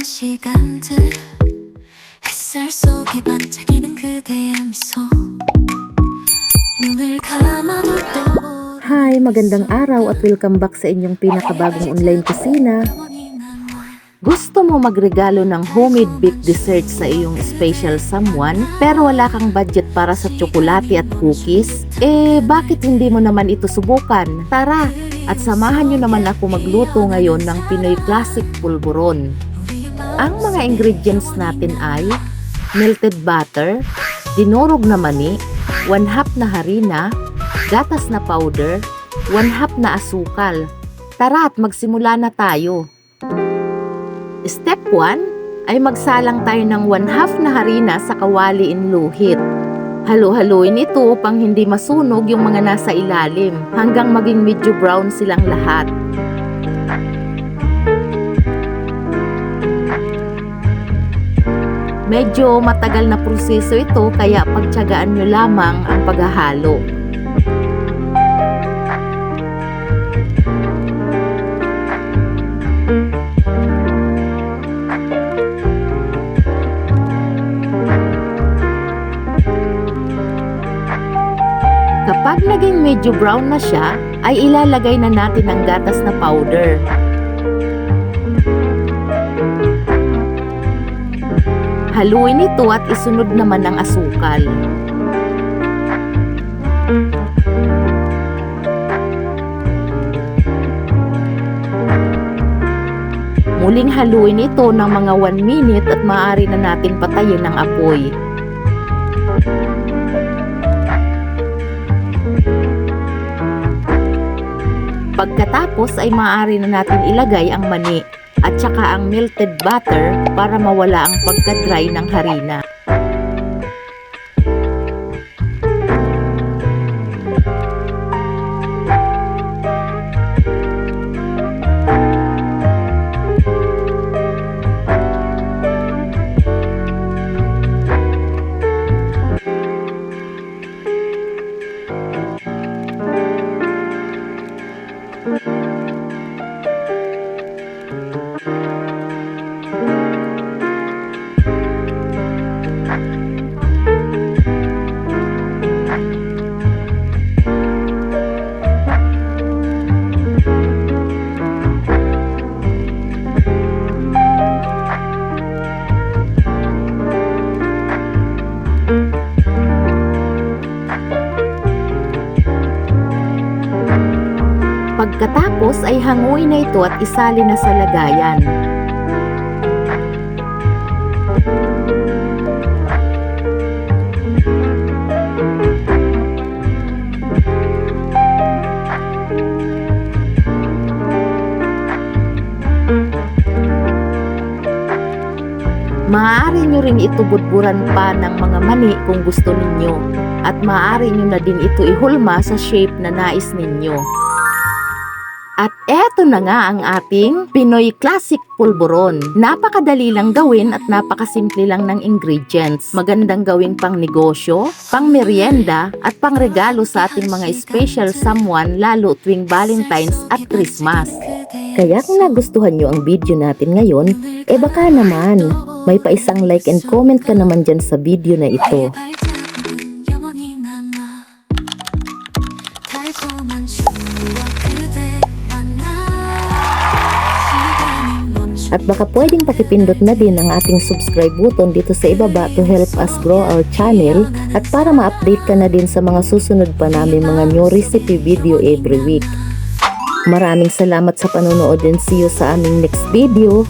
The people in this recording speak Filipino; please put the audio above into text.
시간들 햇살 속에 반짝이는 그대의 미소 눈을 감아도 떠오르는 Hi, magandang araw at welcome back sa inyong pinakabagong online kusina. Gusto mo magregalo ng homemade baked dessert sa iyong special someone pero wala kang budget para sa tsokolate at cookies? Bakit hindi mo naman ito subukan? Tara, at samahan nyo naman ako magluto ngayon ng Pinoy Classic Pulburon. Ang mga ingredients natin ay melted butter, dinurog na mani, 1/2 na harina, gatas na powder, 1/2 na asukal. Tara at magsimula na tayo. Step 1 ay magsalang tayo ng 1/2 na harina sa kawali inluhit. Halo-haluin ito upang hindi masunog yung mga nasa ilalim hanggang maging medyo brown silang lahat. Medyo matagal na proseso ito kaya pagtiyagaan nyo lamang ang paghahalo. Kapag naging medyo brown na siya, ay ilalagay na natin ang gatas na powder. Haluin ito at isunod naman ang asukal. Muling haluin ito ng mga 1 minute at maaari na natin patayin ang apoy. Pagkatapos ay maaari na natin ilagay ang mani at saka ang melted butter para mawala ang pagka-dry ng harina. Pagkatapos ay hanguin na ito at isali na sa lagayan. Maaari nyo rin ito budburan pa ng mga mani kung gusto ninyo at maaari nyo na din ito ihulma sa shape na nais ninyo. At eto na nga ang ating Pinoy Classic Pulburon. Napakadali lang gawin at napakasimple lang ng ingredients. Magandang gawing pang negosyo, pang merienda, at pang regalo sa ating mga special someone lalo tuwing Valentine's at Christmas. Kaya kung nagustuhan nyo ang video natin ngayon, baka naman, may paisang like and comment ka naman dyan sa video na ito. 영원히 남아 달콤한 추억 그대 At baka pwedeng pakipindot na din ang ating subscribe button dito sa ibaba to help us grow our channel at para ma-update ka na din sa mga susunod pa namin mga new recipe video every week. Maraming salamat sa panonood and see you sa aming next video.